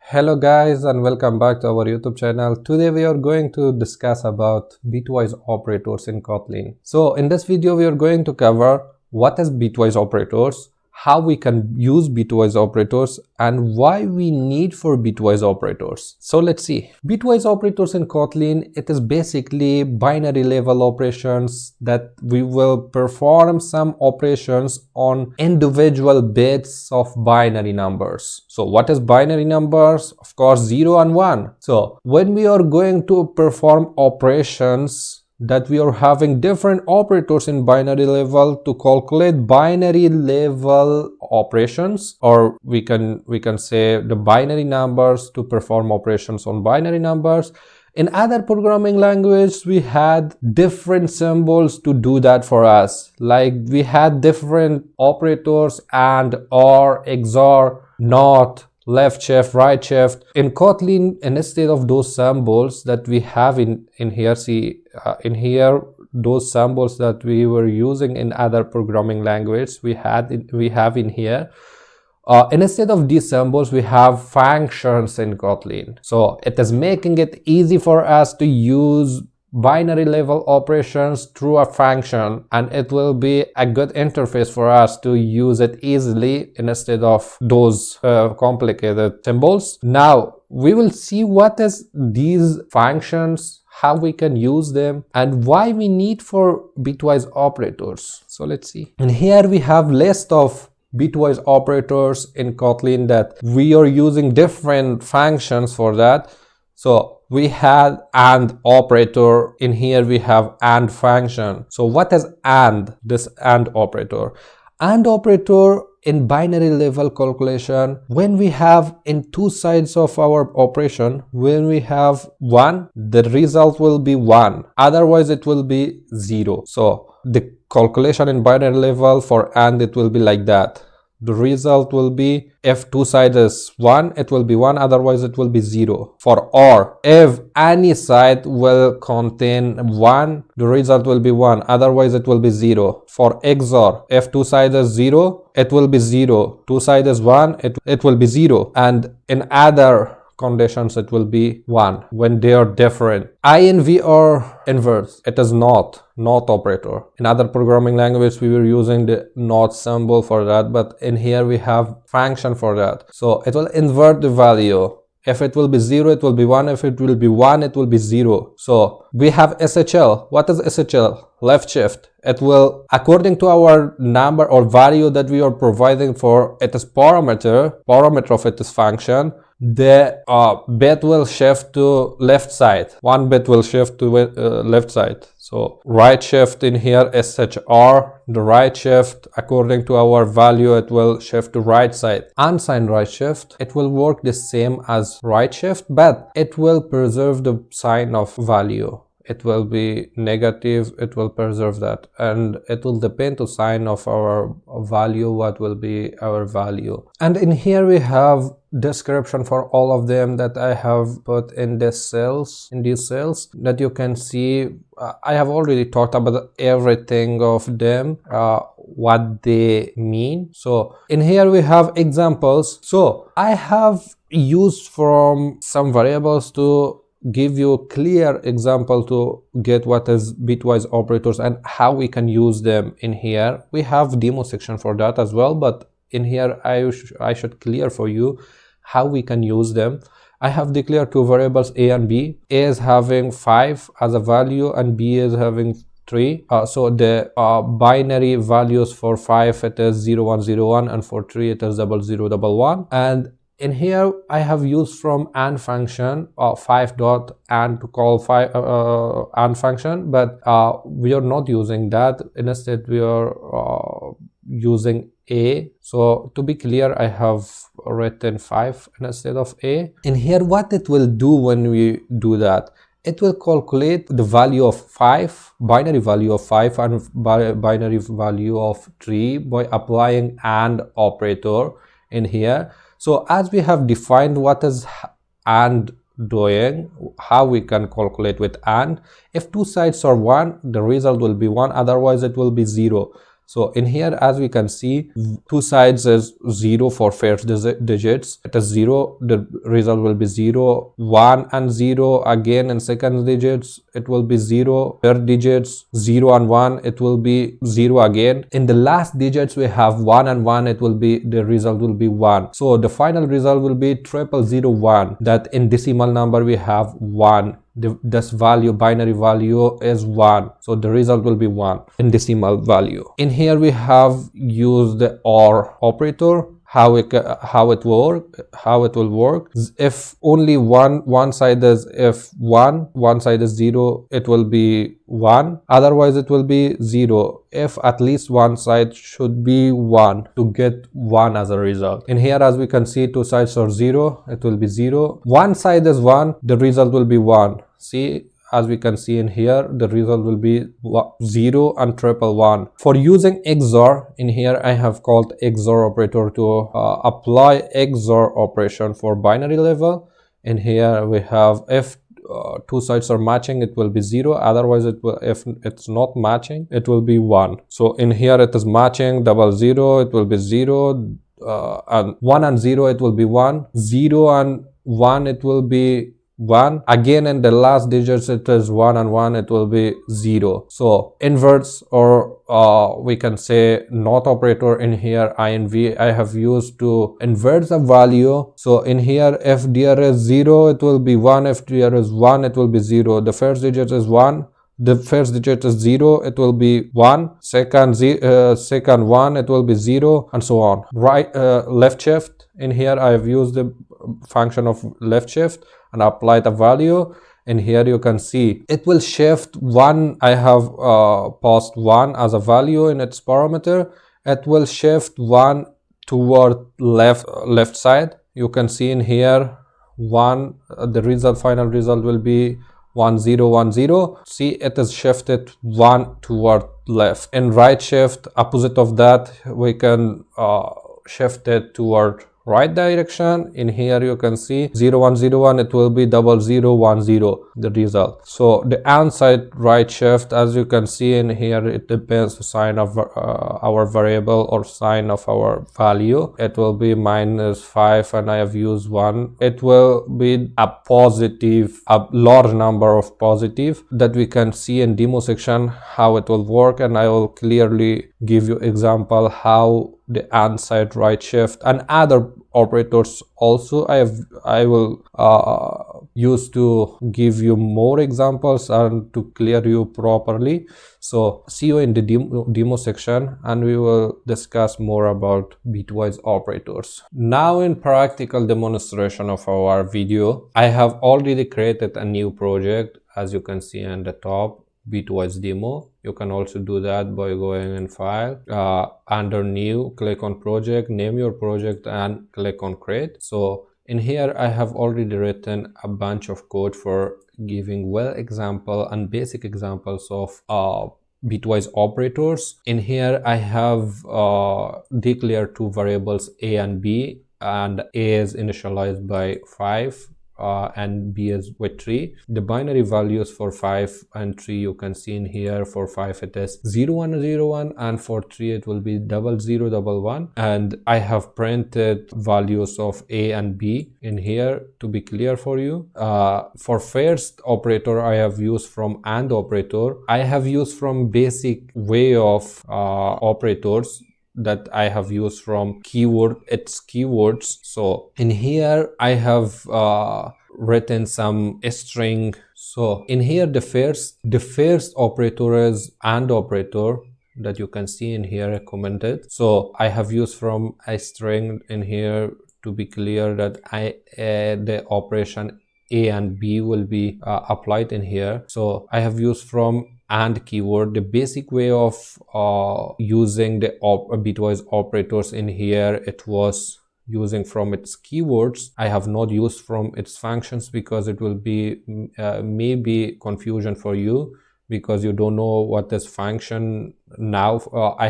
Hello guys and welcome back to our YouTube channel. Today we are going to discuss about bitwise operators in Kotlin. So in this video we are going to cover what is bitwise operators, how we can use bitwise operators, and why we need for bitwise operators. So let's see. Bitwise operators in Kotlin, it is basically binary level operations that we will perform some operations on individual bits of binary numbers. So what is binary numbers? Of course 0 and 1. So when we are going to perform operations that we are having different operators in binary level to calculate binary level operations, or we can say the binary numbers to perform operations on binary numbers. In other programming language, we had different symbols to do that for us. Like we had different operators and or, XOR, not, left shift, right shift. In Kotlin, instead of those symbols that we have in here, see in here, those symbols that we were using in other programming language, we have in here. Instead of these symbols, we have functions in Kotlin. So it is making it easy for us to use binary level operations through a function, and it will be a good interface for us to use it easily instead of those complicated symbols. Now we will see what is these functions, how we can use them, and why we need for bitwise operators. So let's see. And here we have list of bitwise operators in Kotlin that we are using different functions for that. So we had AND operator. In here we have AND function. So what is AND? This AND operator. AND operator in binary level calculation, when we have in two sides of our operation, when we have 1, the result will be 1, otherwise it will be 0. So the calculation in binary level for AND, it will be like that. The result will be, if two sides is 1, it will be 1, otherwise it will be 0. For OR, if any side will contain 1, the result will be 1, otherwise it will be 0. For XOR, if two sides is 0, it will be 0. Two sides is 1, it will be 0. And in other conditions it will be 1 when they are different. INV or inverse, it is not operator. In other programming language we were using the not symbol for that, but in here we have function for that. So it will invert the value. If it will be 0, it will be 1. If it will be 1, it will be 0. So we have SHL. What is SHL? Left shift. It will, according to our number or value that we are providing for its parameter of its function, the bit will shift to left side. One bit will shift to left side. So right shift in here is SHR. The right shift, according to our value, it will shift to right side. Unsigned right shift, it will work the same as right shift, but it will preserve the sign of value. It will be negative, it will preserve that, and it will depend to sign of our value, what will be our value. And in here we have description for all of them that I have put in these cells that you can see. I have already talked about everything of them, what they mean. So in here we have examples. So I have used from some variables to give you a clear example to get what is bitwise operators and how we can use them. In here we have demo section for that as well, but in here I should clear for you how we can use them. I have declared two variables A and B. A is having 5 as a value and B is having 3. So the binary values for 5, it is 0101, and for 3 it is 0011. And in here I have used from AND function 5.AND to call AND function, but we are not using that. Instead we are using A. So to be clear, I have written 5 instead of A. In here what it will do when we do that, it will calculate the value of 5, binary value of 5 and binary value of 3 by applying AND operator in here. So as we have defined what is AND doing, how we can calculate with AND, if two sides are 1, the result will be 1, otherwise it will be 0. So in here, as we can see, two sides is 0 for first digits. It is 0, the result will be 0, 1 and 0. Again in second digits it will be 0, third digits 0 and 1, it will be 0 again. In the last digits we have 1 and 1, it will be, the result will be 1. So the final result will be 0001, that in decimal number we have 1. This value, binary value, is 1, so the result will be 1 in decimal value. In here we have used the OR operator. How it will work. If only one side is, if one side is 0, it will be 1, otherwise it will be 0. If at least one side should be 1 to get 1 as a result. In here, as we can see, two sides are 0, it will be 0. One side is 1, the result will be 1. See, as we can see in here, the result will be 0 and 111. For using XOR, in here I have called XOR operator to apply XOR operation for binary level. In here we have, if two sides are matching, it will be 0, otherwise it will, if it's not matching, it will be 1. So in here it is matching, 00, it will be 0, and 1 and 0, it will be 1, 0 and 1, it will be 1. Again in the last digits it is 1 and 1, it will be 0. So inverse, or we can say not operator, in here INV I have used to invert the value. So in here, if there is 0, it will be 1, if there is 1, it will be 0. The first digit is 1, the first digit is 0, it will be 1, second 1, it will be 0, and so on. Right, left shift, in here I have used the function of left shift and apply the value. In here you can see it will shift 1. I have passed 1 as a value in its parameter. It will shift 1 toward left side. You can see in here 1, the result, final result will be 1010. See, it is shifted 1 toward left. In right shift, opposite of that, we can shift it toward right direction. In here you can see 0101, it will be 0010, the result. So the unsigned right shift, as you can see in here, it depends the sign of our variable or sign of our value. It will be -5 and I have used 1. It will be a positive, a large number of positive, that we can see in demo section how it will work, and I will clearly give you example how the unsigned right shift and other operators also I will use to give you more examples and to clear you properly. So see you in the demo section, and we will discuss more about Bitwise operators. Now in practical demonstration of our video, I have already created a new project, as you can see on the top, Bitwise demo. You can also do that by going in file, under new, click on project, name your project and click on create. So in here I have already written a bunch of code for giving well example and basic examples of Bitwise operators. In here I have declared two variables a and b, and a is initialized by 5 and b is with 3. The binary values for 5 and 3 you can see in here. For 5 it is 0101, and for 3 it will be 0011, and I have printed values of a and b in here to be clear for you. For first operator I have used from AND operator. I have used from basic way of operators that I have used from its keywords. So in here I have written some string. So in here the first operator is AND operator, that you can see in here commented. So I have used from a string in here to be clear that the operation a and b will be applied in here. So I have used from AND keyword. The basic way of using the Bitwise operators in here, it was using from its keywords. I have not used from its functions because it will be maybe confusion for you, because you don't know what is function. Now I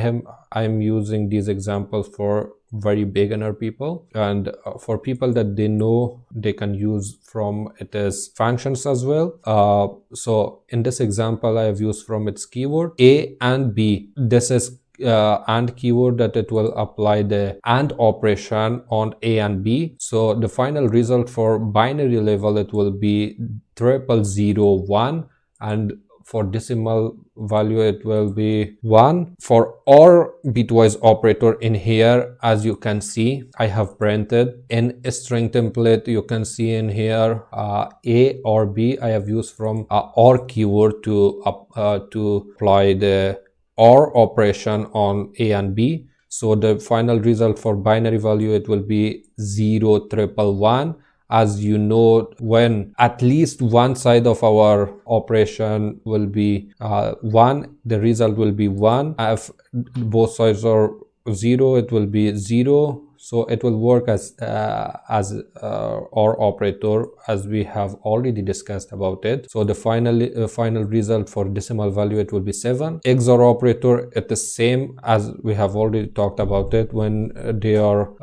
am using these examples for very beginner people, and for people that they know, they can use from it as functions as well. So in this example I have used from its keyword a and b. This is AND keyword, that it will apply the AND operation on A and B. So the final result for binary level, it will be 0001, and for decimal value it will be 1. For OR bitwise operator, in here, as you can see, I have printed in a string template. You can see in here A or B. I have used from OR keyword to apply the OR operation on A and B. So the final result for binary value, it will be 0111. As you know, when at least one side of our operation will be 1, the result will be 1. If both sides are 0, it will be 0. So it will work as OR operator, as we have already discussed about it. So the final result for decimal value, it will be 7. XOR operator, it is same as we have already talked about it. When they are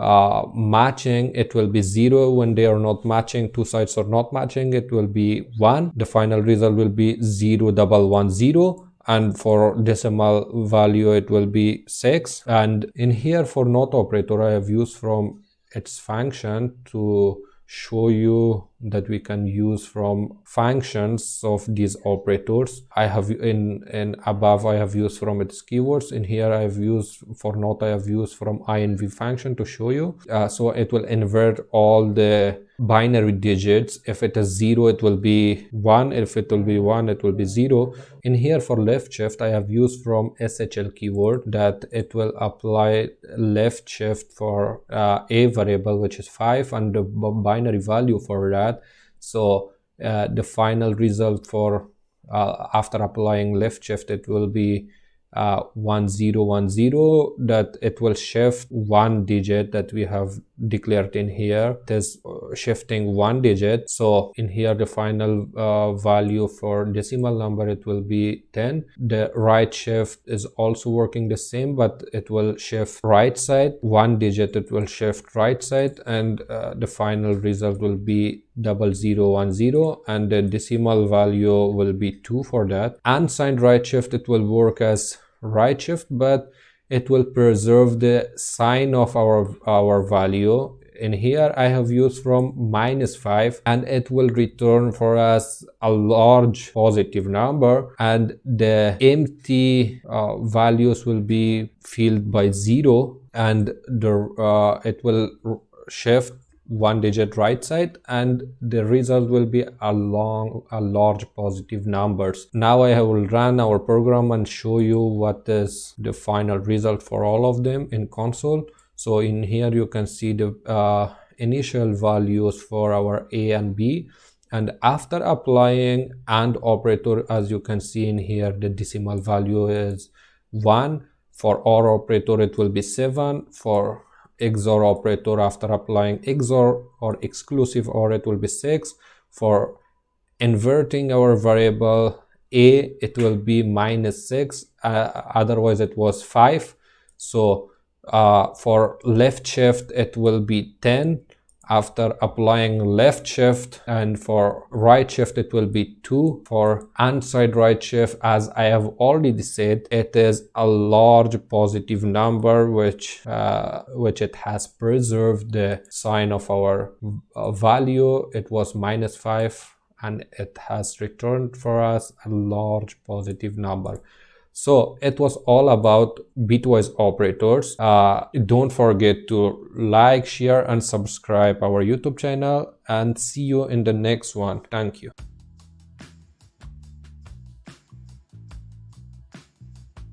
matching, it will be 0. When they are not matching, two sides are not matching, it will be 1. The final result will be 0110. And for decimal value, it will be 6. And in here, for NOT operator, I have used from its function to show you that we can use from functions of these operators. I have in above, I have used from its keywords. In here, I have used for NOT, I have used from inv function to show you. So it will invert all the binary digits. If it is 0, it will be 1. If it will be 1, it will be 0. In here, for left shift, I have used from SHL keyword, that it will apply left shift for a variable, which is 5, and the binary value for that. So the final result for after applying left shift, it will be 1010, that it will shift one digit that we have declared in here. It is shifting one digit. So in here, the final value for decimal number, it will be 10. The right shift is also working the same, but it will shift right side one digit, it will shift right side, and the final result will be 0010, and the decimal value will be 2 for that. Unsigned right shift, it will work as right shift, but it will preserve the sign of our value. In here, I have used from -5, and it will return for us a large positive number, and the empty values will be filled by 0, and it will shift one digit right side, and the result will be a large positive numbers. Now I will run our program and show you what is the final result for all of them in console. So in here, you can see the initial values for our A and B, and after applying AND operator, as you can see in here, the decimal value is 1. For OR operator, it will be 7. For XOR operator, after applying XOR or exclusive OR, it will be 6. For inverting our variable A, it will be -6, otherwise it was 5. So for left shift, it will be 10 after applying left shift, and for right shift, it will be 2. For unsigned right shift, as I have already said, it is a large positive number, which it has preserved the sign of our value. It was -5, and it has returned for us a large positive number. So it was all about Bitwise operators. Don't forget to like, share, and subscribe our YouTube channel, and see you in the next one. Thank you.